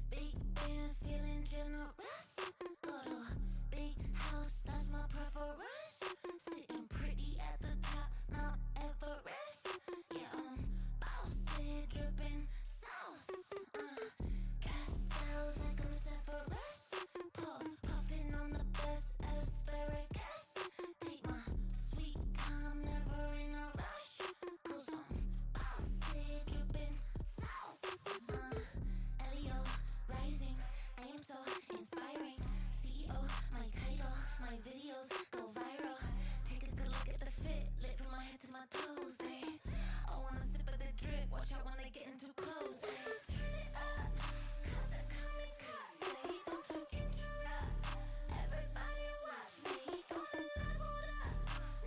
Big bands feeling generous. Go to a big house, that's my preference. Sitting pretty at the top, Mount Everest. Yeah, bossy, dripping sauce. Gas bells like I'm Severus. Puffing on the best asparagus. Take my sweet time, never in a rush. Cause bossy, dripping sauce. Elio, rising, I am so inspiring. CEO, my title, my videos go viral. Take a good look at the fit, lit from my head to my toes. They all wanna sip of the drip, watch out when they getting too close. Turn it up, cause they're coming cut. Say, don't you interrupt, everybody watch me. Going leveled up,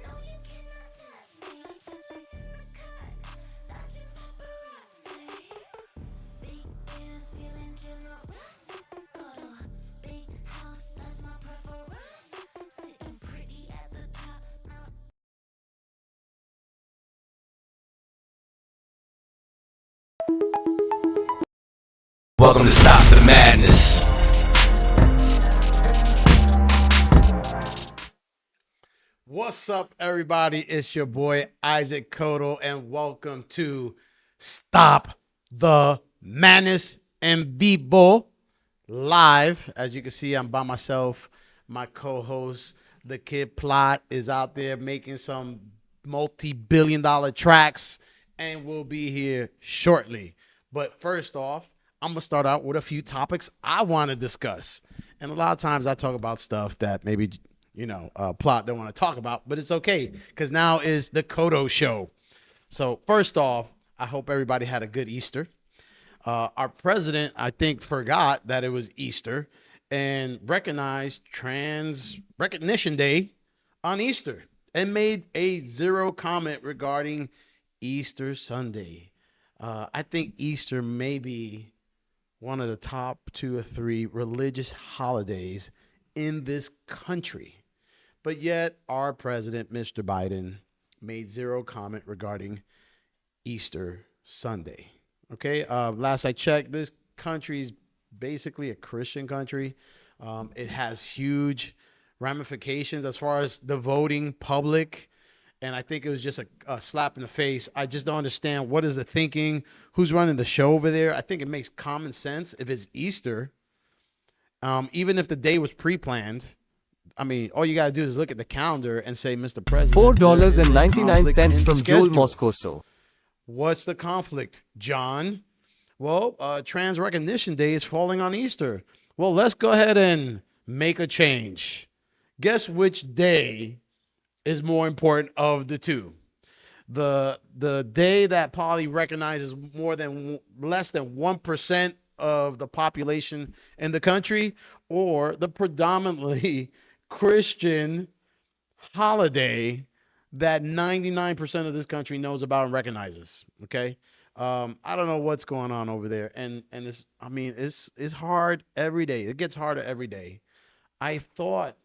no you cannot touch me. Chilling in the cut, dodging paparazzi. Big bands feeling generous. Go to a big house, that's my preference. Sitting pretty at the top, Mount. Welcome to Stop the Madness. What's up, everybody? It's your boy Isaac Koto, and welcome to Stop the Madness en Vivo live. As you can see, I'm by myself. My co-host, the Kid Plot, is out there making some multi-billion-dollar tracks, and will be here shortly. But first off, I'm gonna start out with a few topics I want to discuss. And a lot of times I talk about stuff that maybe Plot don't want to talk about, but it's okay because now is the Kodo show. So first off, I hope everybody had a good Easter. Our president, I think, forgot that it was Easter and recognized Trans Recognition Day on Easter and made a zero comment regarding Easter Sunday. I think Easter may be one of the top 2 or 3 religious holidays in this country. But yet our president, Mr. Biden, made zero comment regarding Easter Sunday. Okay. Last I checked, this country is basically a Christian country. It has huge ramifications as far as the voting public. And I think it was just a slap in the face. I just don't understand what is the thinking, who's running the show over there. I think it makes common sense if it's Easter, even if the day was pre-planned. I mean, all you got to do is look at the calendar and say, Mr. President, $4.99 from Joel Moscoso. What's the conflict, John? Well, Trans Recognition Day is falling on Easter. Well, let's go ahead and make a change. Guess which day is more important of the two? The day that probably recognizes less than 1% of the population in the country, or the predominantly Christian holiday that 99% of this country knows about and recognizes. Okay. I don't know what's going on over there. And it's hard every day. It gets harder every day. I thought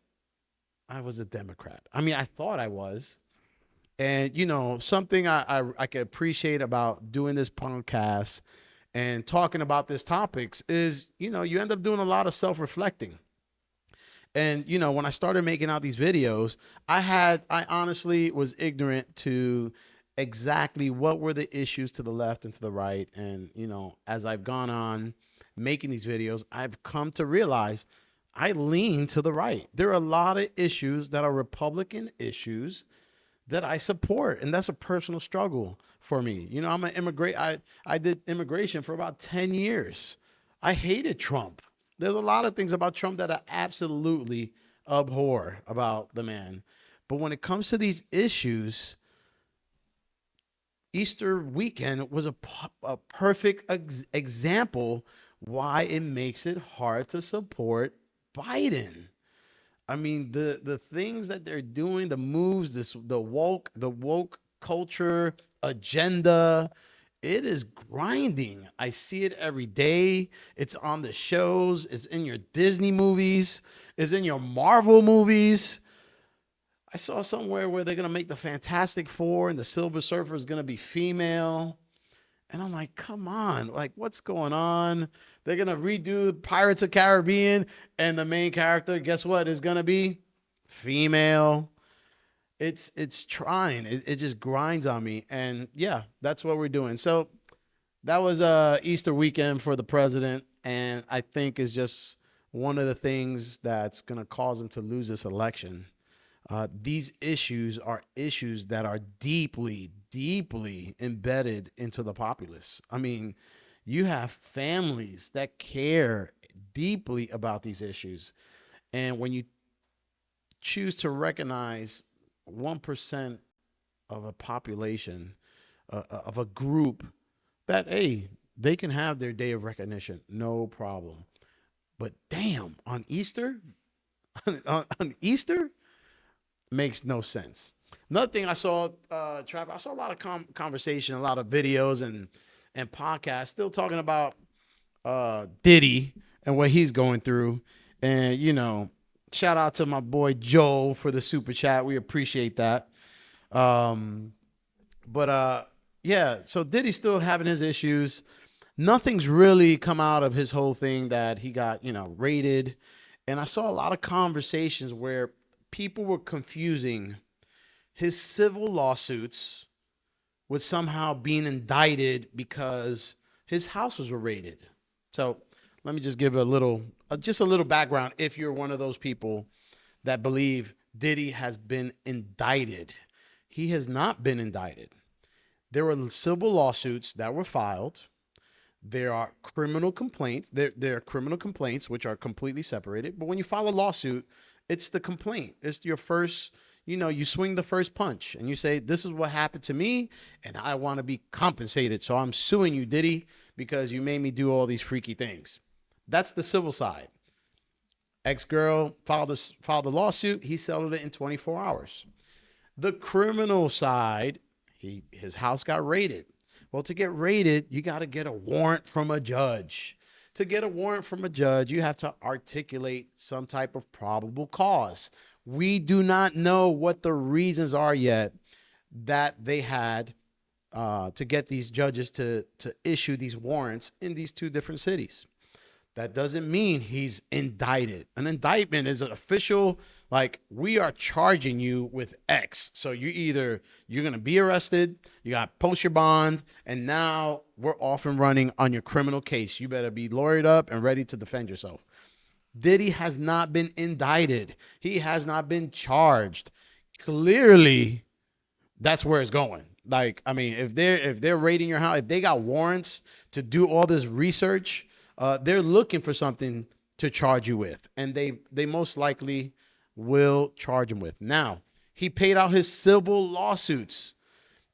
I was a Democrat. I thought I was. And, something I could appreciate about doing this podcast and talking about these topics is, you end up doing a lot of self-reflecting. And, when I started making out these videos, I honestly was ignorant to exactly what were the issues to the left and to the right. And, as I've gone on making these videos, I've come to realize I lean to the right. There are a lot of issues that are Republican issues that I support, and that's a personal struggle for me. I'm an immigrant. I did immigration for about 10 years. I hated Trump. There's a lot of things about Trump that I absolutely abhor about the man. But when it comes to these issues, Easter weekend was a perfect example why it makes it hard to support Biden. The things that they're doing, the moves, the woke culture agenda, it is grinding. I see it every day. It's on the shows. It's in your Disney movies. It's in your Marvel movies. I saw somewhere where they're going to make the Fantastic Four and the Silver Surfer is going to be female. And I'm like, come on, like, what's going on? They're gonna redo Pirates of Caribbean, and the main character, guess what, is gonna be female. It's trying. It just grinds on me. And yeah, that's what we're doing. So that was Easter weekend for the president, and I think is just one of the things that's gonna cause him to lose this election. These issues are issues that are deeply, deeply embedded into the populace. I mean, you have families that care deeply about these issues. And when you choose to recognize 1% of a population, of a group, that, hey, they can have their day of recognition, no problem. But damn, on Easter, on Easter, makes no sense. Another thing I saw, Trap, I saw a lot of conversation, a lot of videos and podcasts still talking about Diddy and what he's going through. And, you know, shout out to my boy Joe for the super chat. We appreciate that. Yeah, so Diddy's still having his issues. Nothing's really come out of his whole thing that he got, you know, raided. And I saw a lot of conversations where people were confusing his civil lawsuits with somehow being indicted because his houses were raided. So let me just give a little background if you're one of those people that believe Diddy has been indicted. He has not been indicted. There were civil lawsuits that were filed. There are criminal complaints. There are criminal complaints, which are completely separated. But when you file a lawsuit, it's the complaint. It's your first, you know, you swing the first punch and you say, this is what happened to me and I want to be compensated. So I'm suing you, Diddy, because you made me do all these freaky things. That's the civil side. Ex-girl filed the lawsuit. He settled it in 24 hours. The criminal side, his house got raided. Well, to get raided, you got to get a warrant from a judge. To get a warrant from a judge, you have to articulate some type of probable cause. We do not know what the reasons are yet that they had to get these judges to issue these warrants in these two different cities. That doesn't mean he's indicted. An indictment is an official, like, we are charging you with X. So you're going to be arrested, you got to post your bond, and now we're off and running on your criminal case. You better be lawyered up and ready to defend yourself. Diddy has not been indicted. He has not been charged. Clearly, that's where it's going. Like, I mean, if they're raiding your house, if they got warrants to do all this research, they're looking for something to charge you with, and they most likely will charge him with. Now, he paid out his civil lawsuits.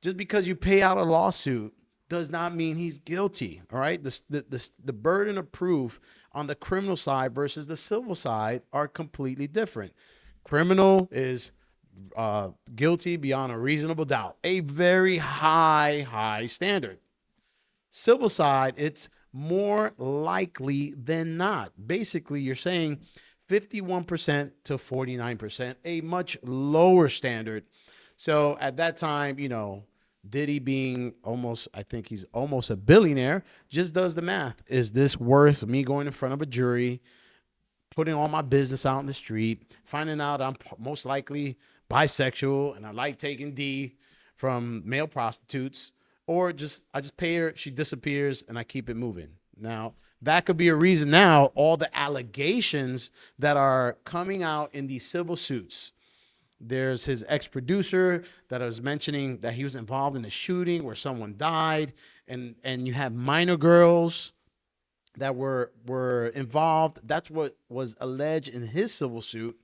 Just because you pay out a lawsuit does not mean he's guilty. All right, the burden of proof on the criminal side versus the civil side are completely different. Criminal is guilty beyond a reasonable doubt, a very high standard. Civil side, it's more likely than not. Basically, you're saying 51% to 49%, a much lower standard. So at that time, you know, Diddy being almost, I think he's almost a billionaire, just does the math. Is this worth me going in front of a jury, putting all my business out in the street, finding out I'm most likely bisexual and I like taking D from male prostitutes? Or I just pay her, she disappears, and I keep it moving. Now, that could be a reason now, all the allegations that are coming out in these civil suits. There's his ex-producer that I was mentioning that he was involved in a shooting where someone died. And you have minor girls that were involved. That's what was alleged in his civil suit.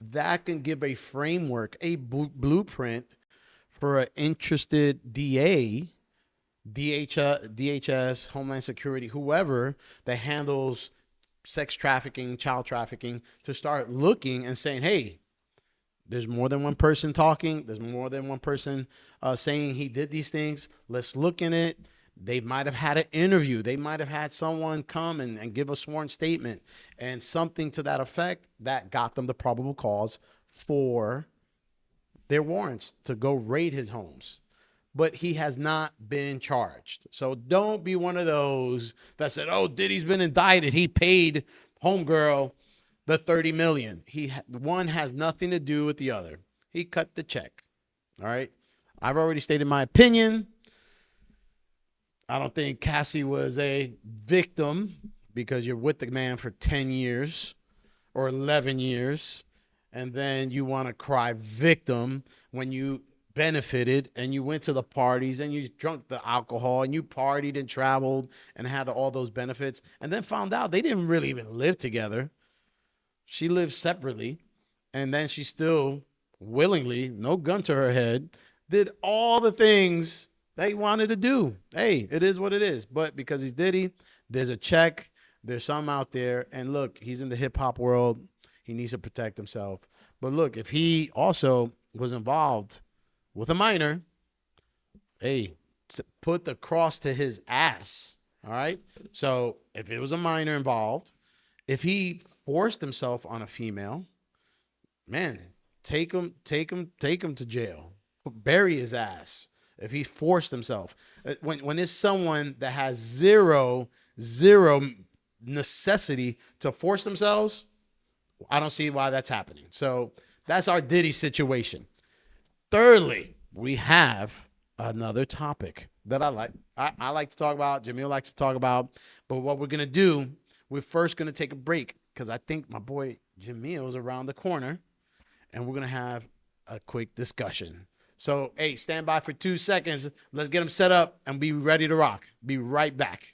That can give a framework, a blueprint for an interested DA, DHS, Homeland Security, whoever that handles sex trafficking, child trafficking, to start looking and saying, hey, there's more than one person talking. There's more than one person saying he did these things. Let's look in it. They might have had an interview. They might have had someone come and give a sworn statement and something to that effect that got them the probable cause for their warrants to go raid his homes. but he has not been charged. So don't be one of those that said, "Oh, Diddy's been indicted. He paid homegirl the 30 million." One has nothing to do with the other. He cut the check. All right. I've already stated my opinion. I don't think Cassie was a victim because you're with the man for 10 years or 11 years. And then you want to cry victim when you benefited and you went to the parties and you drank the alcohol and you partied and traveled and had all those benefits and then found out they didn't really even live together. She lived separately. And then she still willingly, no gun to her head, did all the things they wanted to do. Hey, it is what it is. But because he's Diddy, there's a check. There's some out there. And look, he's in the hip hop world. He needs to protect himself. But look, if he also was involved with a minor, hey, put the cross to his ass. All right. So if it was a minor involved, if he forced himself on a female, man, take him to jail. Bury his ass. If he forced himself, when it's someone that has zero necessity to force themselves, I don't see why that's happening. So that's our Diddy situation. Thirdly, we have another topic that I like. I like to talk about. Jamil likes to talk about. But what we're gonna do, we're first gonna take a break because I think my boy Jamil is around the corner, and we're gonna have a quick discussion. So, hey, stand by for 2 seconds. Let's get them set up and be ready to rock. Be right back.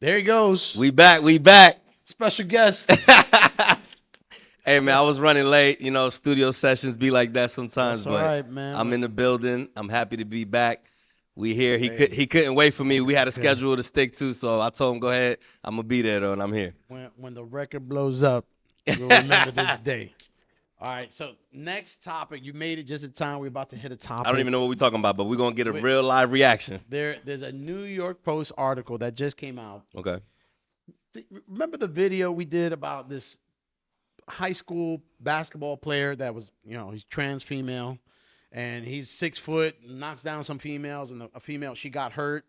There he goes. We back. We back. Special guest. Hey, man, I was running late. You know, studio sessions be like that sometimes. That's all but right, man. I'm in the building. I'm happy to be back. We here. He couldn't wait for me. We had a schedule to stick to, so I told him, go ahead. I'm going to be there, though, and I'm here. When the record blows up, you'll remember this day. All right, so next topic. You made it just in time. We're about to hit a topic. I don't even know what we're talking about, but we're going to get a real live reaction. There's a New York Post article that just came out. Okay. Remember the video we did about this high school basketball player that was, he's trans female, and he's 6 foot, knocks down some females, and a female, she got hurt.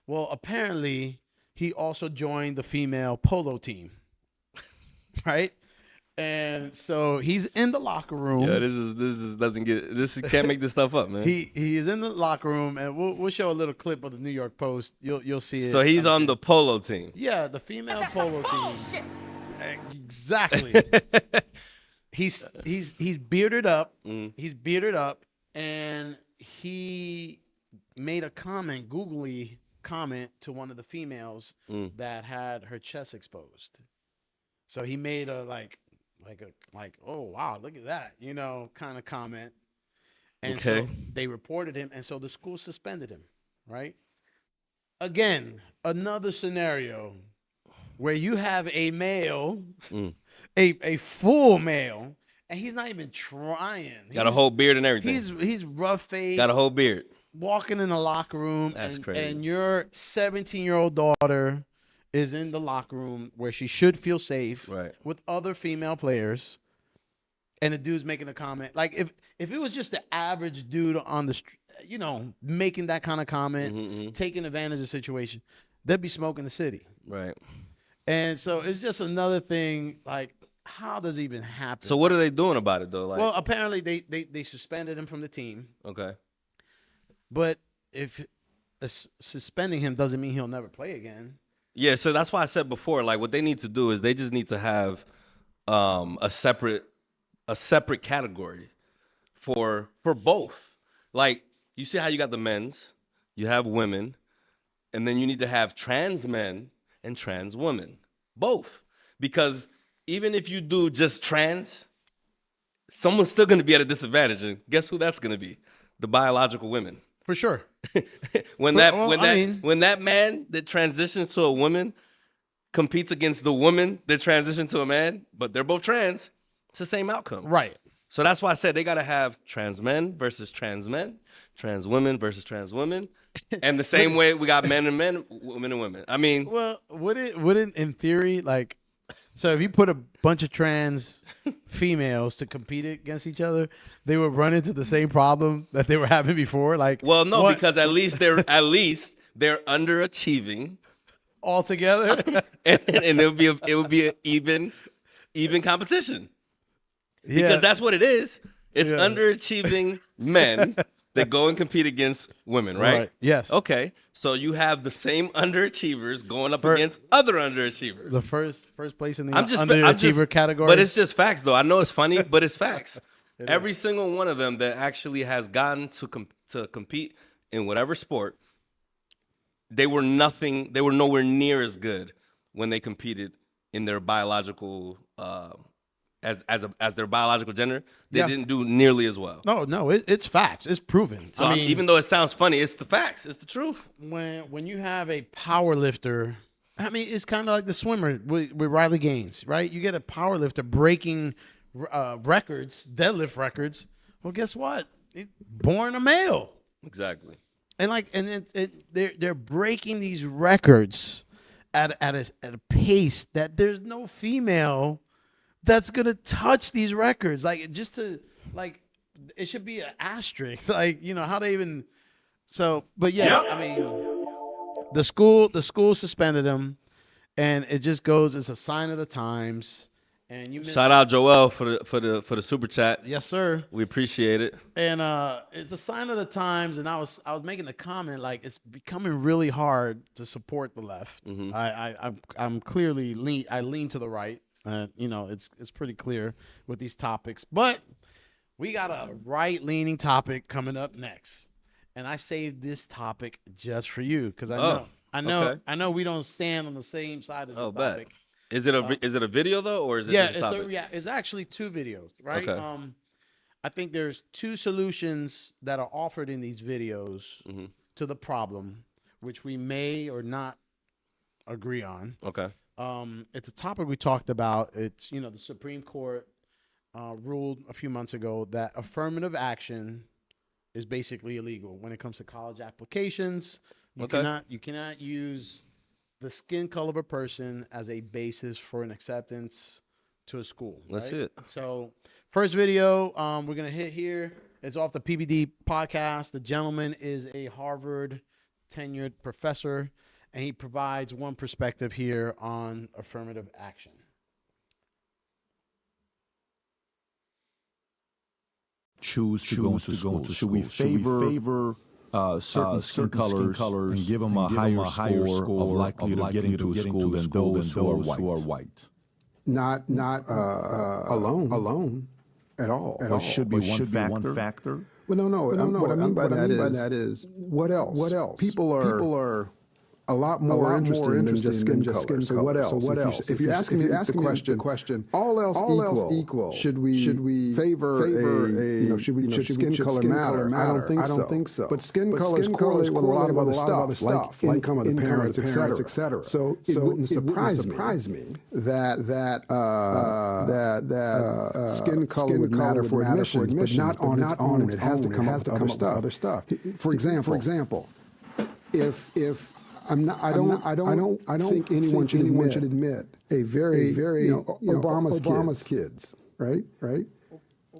Well, apparently he also joined the female polo team, right? And so he's in the locker room. Yeah, this can't make this stuff up, man. He is in the locker room, and we'll show a little clip of the New York Post. You'll see it. So he's on the polo team. Yeah, the female polo team. Exactly. he's bearded up. He's bearded up, and he made a googly comment to one of the females that had her chest exposed. So he made a like, oh wow, look at that, kind of comment. And so they reported him, and so the school suspended him, right? Again, another scenario where you have a male, a full male, and he's not even trying. Got a whole beard and everything. He's rough faced. Got a whole beard. Walking in the locker room. That's crazy. And your 17-year-old daughter is in the locker room where she should feel safe, right, with other female players, and the dude's making a comment. Like if it was just the average dude on the street, making that kind of comment, taking advantage of the situation, they'd be smoking the city. Right. And so it's just another thing, like, how does it even happen? So what are they doing about it, though? Like, well, apparently they suspended him from the team. Okay. But if suspending him doesn't mean he'll never play again. Yeah, so that's why I said before, like, what they need to do is they just need to have a separate category for both. Like, you see how you got the men's, you have women, and then you need to have trans men and trans women, both. Because even if you do just trans, someone's still going to be at a disadvantage, and guess who that's going to be? The biological women. For sure. when that man that transitions to a woman competes against the woman that transitioned to a man, but they're both trans, it's the same outcome. Right. So that's why I said they got to have trans men versus trans men, trans women versus trans women, and the same way we got men and men, women and women. I mean, well, wouldn't in theory, like, so if you put a bunch of trans females to compete against each other, they would run into the same problem that they were having before. Like, well, no, because at least they're underachieving all together, and it would be an even competition. Yeah. Because that's what it is. It's underachieving men that go and compete against women, right? Yes. Okay. So you have the same underachievers going up against other underachievers. The first place in the underachiever category. But it's just facts, though. I know it's funny, but it's facts. Every single one of them that actually has gotten to compete in whatever sport, they were nowhere near as good when they competed in their biological as their biological gender. They didn't do nearly as well. No, it's facts. It's proven. So even though it sounds funny, it's the facts. It's the truth. When you have a power lifter, I mean, it's kind of like the swimmer with Riley Gaines, right? You get a power lifter breaking records, deadlift records. Well, guess what? Born a male. Exactly. And they're breaking these records at a pace that there's no female that's gonna touch these records. Like, just to, like, it should be an asterisk. Like, how they even. So, but yeah, I mean, the school suspended him, and it just goes. It's a sign of the times. And shout out Joel for the super chat. Yes, sir. We appreciate it. And it's a sign of the times. And I was making the comment, like, it's becoming really hard to support the left. Mm-hmm. I'm clearly I lean to the right. It's pretty clear with these topics, but we got a right-leaning topic coming up next, and I saved this topic just for you because I know we don't stand on the same side of this topic. Is it a video though, or is it just a topic? It's actually 2 videos, right? Okay. I think there's 2 solutions that are offered in these videos to the problem, which we may or not agree on. Okay. It's a topic we talked about. It's, the Supreme Court ruled a few months ago that affirmative action is basically illegal when it comes to college applications. You cannot use the skin color of a person as a basis for an acceptance to a school. That's right? it. So first video we're gonna hit here. It's off the PBD podcast. The gentleman is a Harvard tenured professor, and he provides one perspective here on affirmative action. choose to go into school? Should we favor certain skin colors and give them a higher score of likelihood of getting to a school than those who are white? Not alone at all. Or should be one factor? Well, no. What I mean by that is what else? People are a lot more interested than just skin color. So what else? If you're asking me the question, all else equal, should we favor a should skin color matter? I don't think so. But skin colors correlate with a lot of other stuff, like income of the parents, etc. So it wouldn't surprise me that skin color would matter for admissions, but not on its own. It has to come up with other stuff. For example, if I don't think anyone should admit a very Obama's kids, right?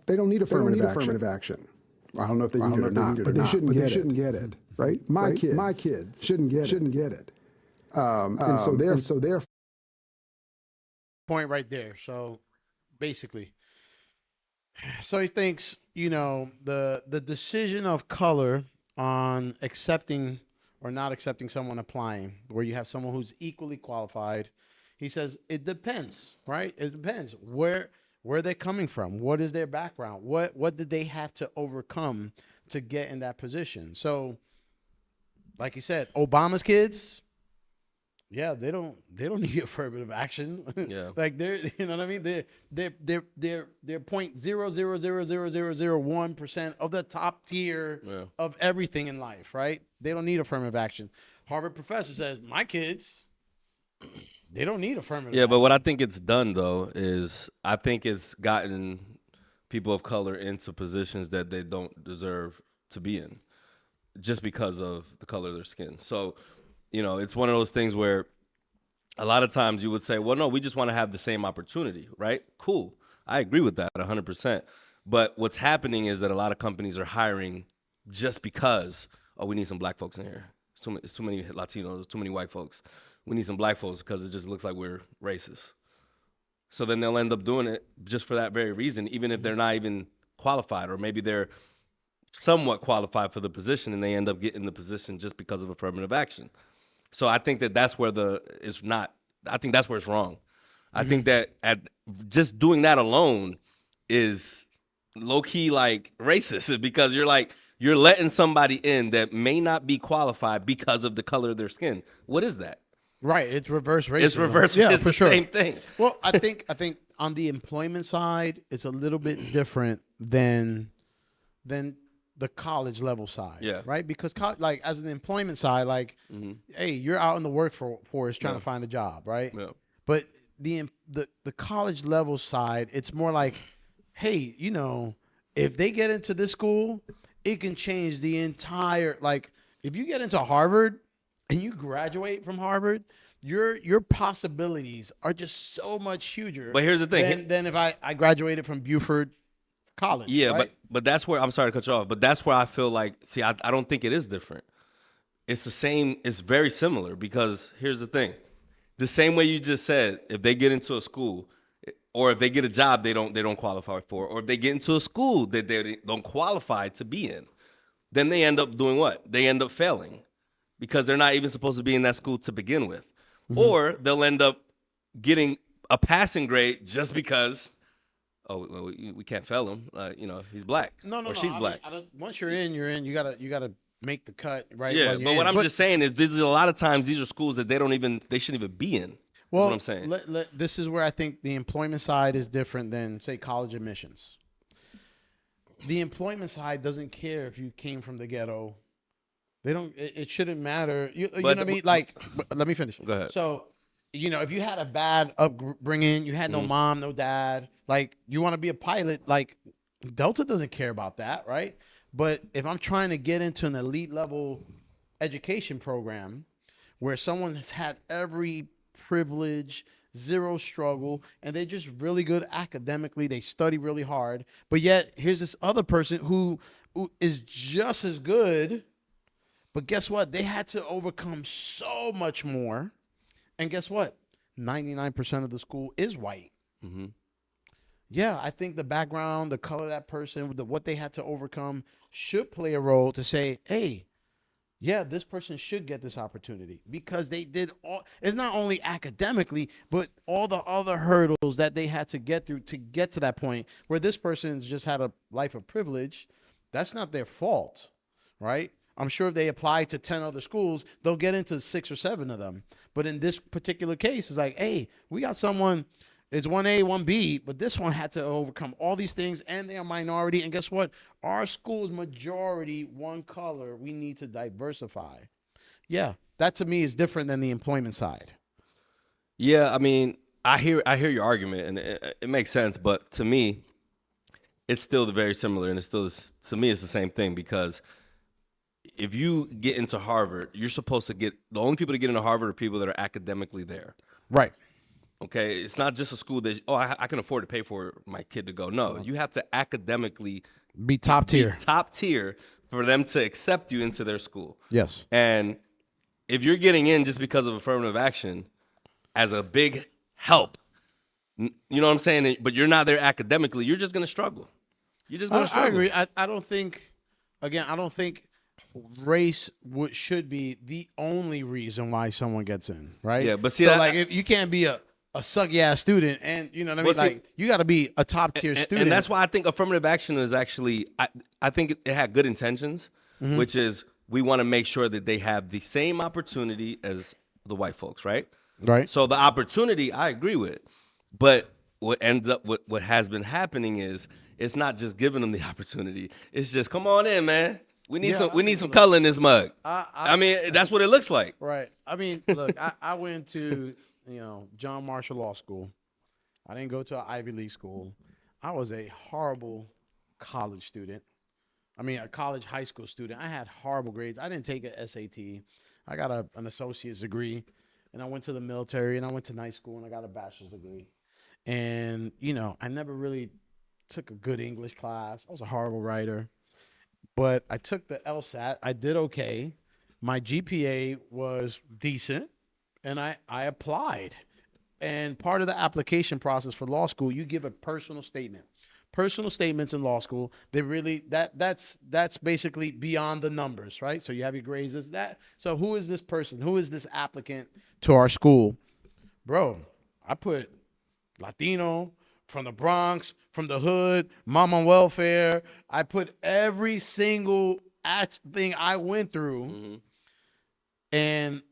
They don't need affirmative action. I don't know if they need it or not, but they shouldn't get it, right? My kids shouldn't get it. And so therefore, point right there. So basically, so he thinks, the decision of color on accepting or not accepting someone applying, where you have someone who's equally qualified, he says it depends, right? It depends where they're coming from, what is their background, what did they have to overcome to get in that position. So, like you said, Obama's kids, yeah, they don't need affirmative action. Yeah. Like they're, you know what I mean? They're 0.0000001% of the top tier of everything in life, right? They don't need affirmative action. Harvard professor says, my kids, they don't need affirmative action. But what I think it's done though is I think it's gotten people of color into positions that they don't deserve to be in just because of the color of their skin. So, it's one of those things where a lot of times you would say, well, no, we just want to have the same opportunity, right? Cool. I agree with that 100%. But what's happening is that a lot of companies are hiring just because, we need some black folks in here. It's too many Latinos, too many white folks. We need some black folks because it just looks like we're racist. So then they'll end up doing it just for that very reason, even if they're not even qualified, or maybe they're somewhat qualified for the position and they end up getting the position just because of affirmative action. So I think that's where I think that's where it's wrong. I think that just doing that alone is low key like racist, because you're letting somebody in that may not be qualified because of the color of their skin. What is that? Right. It's reverse racism. It's reverse. Yeah, it's for the sure. same thing. Well, I think on the employment side, it's a little bit different than the college level side. Yeah. Right. Because as an employment side, hey, you're out in the workforce trying to find a job, right? Yeah. But the college level side, it's more like, hey, if they get into this school, it can change the entire, if you get into Harvard and you graduate from Harvard, your possibilities are just so much huger. But here's the thing. Than if I graduated from Buford College. Yeah, right? but that's where, I'm sorry to cut you off, but that's where I feel like, I don't think it is different. It's the same, it's very similar, because here's the thing. The same way you just said, if they get into a school, or if they get a job they don't qualify for, or if they get into a school that they don't qualify to be in, then they end up doing what? They end up failing, because they're not even supposed to be in that school to begin with. Mm-hmm. Or they'll end up getting a passing grade just because, we can't fail him. He's black. Or she's black. Once you're in, you're in. You gotta make the cut, right? Yeah, but what I'm just saying is, a lot of times these are schools that they shouldn't even be in. Well, what I'm saying. This is where I think the employment side is different than, say, college admissions. The employment side doesn't care if you came from the ghetto. They don't. It shouldn't matter. You know what I mean? Let me finish. Go ahead. So, you know, if you had a bad upbringing, you had no mom, no dad, like you want to be a pilot, like Delta doesn't care about that, right? But if I'm trying to get into an elite level education program where someone has had every privilege, zero struggle, and they're just really good academically, they study really hard, but yet here's this other person who is just as good, but guess what? They had to overcome so much more. And guess what? 99% of the school is white. Mm-hmm. Yeah, I think the background, the color of that person, what they had to overcome should play a role to say, hey, yeah, this person should get this opportunity because they did all. It's not only academically, but all the other hurdles that they had to get through to get to that point where this person's just had a life of privilege. That's not their fault, right? I'm sure if they apply to 10 other schools, they'll get into 6 or 7 of them. But in this particular case, it's like, hey, we got someone, it's 1A, 1B, but this one had to overcome all these things, and they're a minority. And guess what? Our school's majority, one color. We need to diversify. Yeah, that to me is different than the employment side. Yeah, I mean, I hear your argument, and it makes sense. But to me, it's still very similar, and it's still, to me, it's the same thing because if you get into Harvard, you're supposed to get, the only people to get into Harvard are people that are academically there. Right. Okay, it's not just a school that, I can afford to pay for my kid to go. No, you have to academically be top tier. Top tier for them to accept you into their school. Yes. And if you're getting in just because of affirmative action as a big help, you know what I'm saying? But you're not there academically, you're just going to struggle. You're just going to struggle. I agree. I don't think, again, I don't think race should be the only reason why someone gets in, right? Yeah, but see, so like if you can't be a sucky ass student, and you know what I mean. Like you got to be a top tier student, and that's why I think affirmative action is actually. I think it had good intentions, which is we want to make sure that they have the same opportunity as the white folks, right? Right. So the opportunity, I agree with, but what ends up, what has been happening is it's not just giving them the opportunity. It's just come on in, man. We need some color in this mug. I mean, that's what it looks like. Right. I mean, look, I went to, John Marshall Law School. I didn't go to an Ivy League school. I was a horrible college student. I mean, a college high school student. I had horrible grades. I didn't take an SAT. I got an associate's degree, and I went to the military, and I went to night school, and I got a bachelor's degree. And, I never really took a good English class. I was a horrible writer. But I took the LSAT. I did okay. My GPA was decent, and I applied. And part of the application process for law school, you give a personal statement. Personal statements in law school, they really that's basically beyond the numbers, right? So you have your grades. Is that so? Who is this person? Who is this applicant to our school, bro? I put Latino, from the Bronx, from the hood, mom on welfare. I put every single thing I went through, and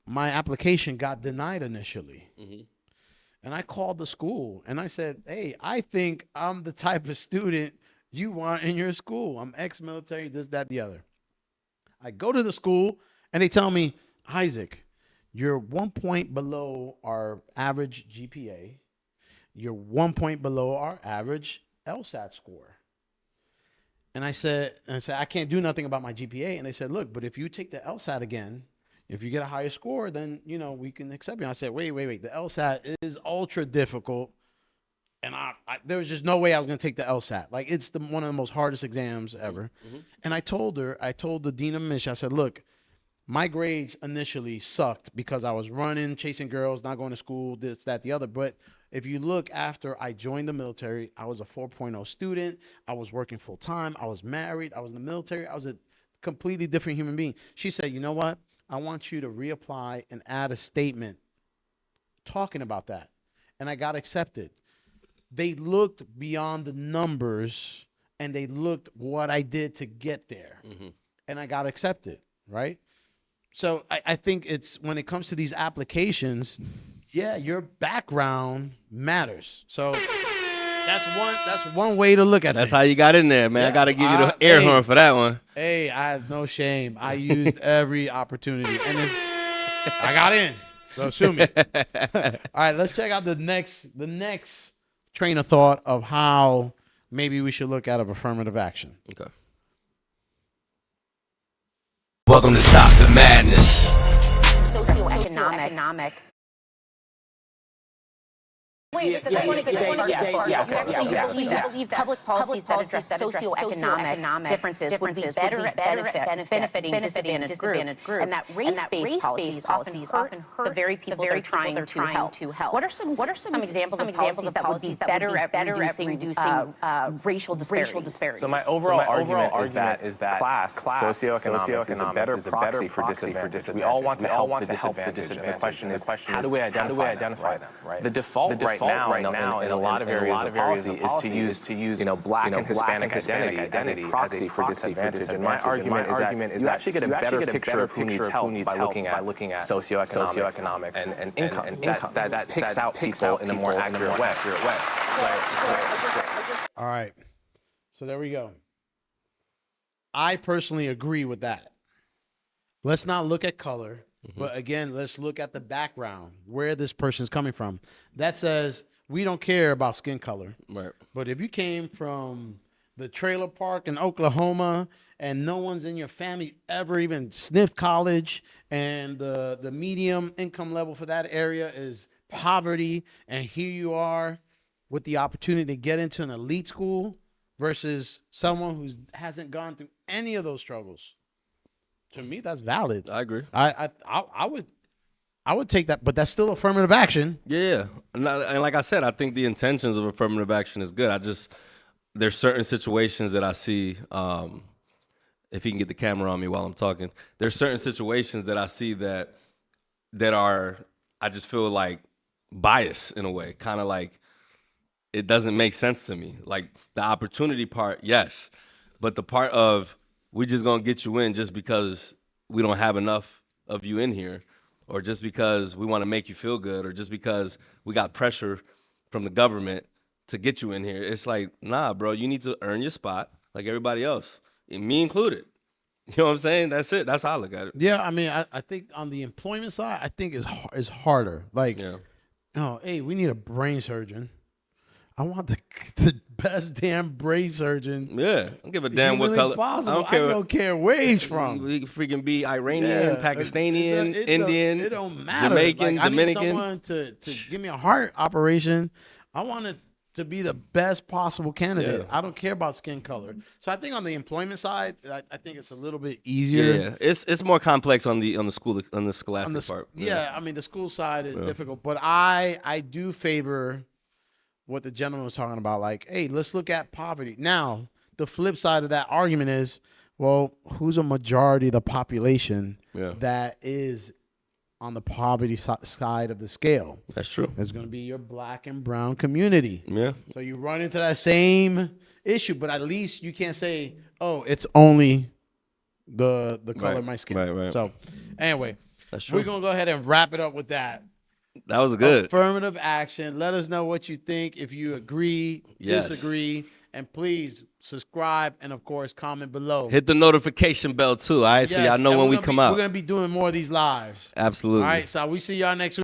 my application got denied initially. And I called the school, and I said, hey, I think I'm the type of student you want in your school. I'm ex-military, this, that, the other. I go to the school, and they tell me, Isaac, you're 1 point below our average GPA. You're 1 point below our average LSAT score. And I said, I can't do nothing about my GPA. And they said, look, but if you take the LSAT again, if you get a higher score, then, we can accept you. And I said, wait. The LSAT is ultra difficult. And there was just no way I was going to take the LSAT. Like, it's one of the most hardest exams ever. And I told the dean of admission, I said, look, my grades initially sucked because I was running, chasing girls, not going to school, this, that, the other. But if you look after I joined the military, I was a 4.0 student. I was working full time. I was married. I was in the military. I was a completely different human being. She said, you know what? I want you to reapply and add a statement talking about that. And I got accepted. They looked beyond the numbers, and they looked what I did to get there. And I got accepted, right? So I think it's when it comes to these applications, yeah, your background matters. So that's one way to look at it. That's how you got in there, man. I got to give you the air horn for that one. Hey, I have no shame. I used every opportunity, and then I got in. So sue me. All right, let's check out the next train of thought of how maybe we should look at affirmative action. Okay. Welcome to Stop the Madness. Socioeconomic. Wait, that's one of the You actually believe that public policies that address socioeconomic differences would be benefiting disadvantaged groups, and that race-based policies often hurt the very people they're trying to help. What are some examples of policies that would be better at reducing racial disparities? So my overall argument is that class socioeconomics is a better proxy for disadvantage. We all want to help the disadvantaged, and the question is, how do we identify them? Right? The default right now in a lot of areas of policy is to use Black and Hispanic identity as a proxy for disadvantage. And my argument is that you actually get a better picture of who needs help by looking at socioeconomics and income. That picks out people in a more accurate way. All right. So there we go. I personally agree with that. Let's not look at color, but again, let's look at the background, where this person's coming from. That says we don't care about skin color. Right. But if you came from the trailer park in Oklahoma and no one's in your family ever even sniffed college, and the medium income level for that area is poverty, and here you are with the opportunity to get into an elite school versus someone who hasn't gone through any of those struggles. To me, that's valid. I agree. I would take that, but that's still affirmative action. Yeah. And like I said, I think the intentions of affirmative action is good. There's certain situations that I see, if you can get the camera on me while I'm talking, there's certain situations that I see that are, I just feel like bias in a way, kind of like it doesn't make sense to me. Like the opportunity part, yes, but the part of we just gonna get you in just because we don't have enough of you in here, or just because we want to make you feel good, or just because we got pressure from the government to get you in here. It's like, nah, bro, you need to earn your spot like everybody else, and me included. You know what I'm saying? That's it. That's how I look at it. Yeah, I mean, I think on the employment side, I think is harder. Like, hey, we need a brain surgeon. I want the best damn brain surgeon. Yeah, I don't give a damn what color. Possible. I don't care where he's from. He can freaking be Iranian, Pakistani, Indian, it don't matter. Jamaican, like, Dominican. I need someone to give me a heart operation. I want it to be the best possible candidate. Yeah. I don't care about skin color. So I think on the employment side, I think it's a little bit easier. Yeah, it's more complex on the scholastic part. Yeah, I mean the school side is difficult, but I do favor what the gentleman was talking about. Like, hey, let's look at poverty. Now, the flip side of that argument is, well, who's a majority of the population that is on the poverty side of the scale? That's true. It's going to be your Black and brown community. Yeah. So you run into that same issue, but at least you can't say, oh, it's only the color of my skin. Right. So anyway, that's true. We're going to go ahead and wrap it up with that. That was good. Affirmative action. Let us know what you think. If you agree, Yes. disagree, and please subscribe and, of course, comment below. Hit the notification bell too. All right, so y'all know when we come out. We're gonna be doing more of these lives. Absolutely. All right, so we see y'all next week.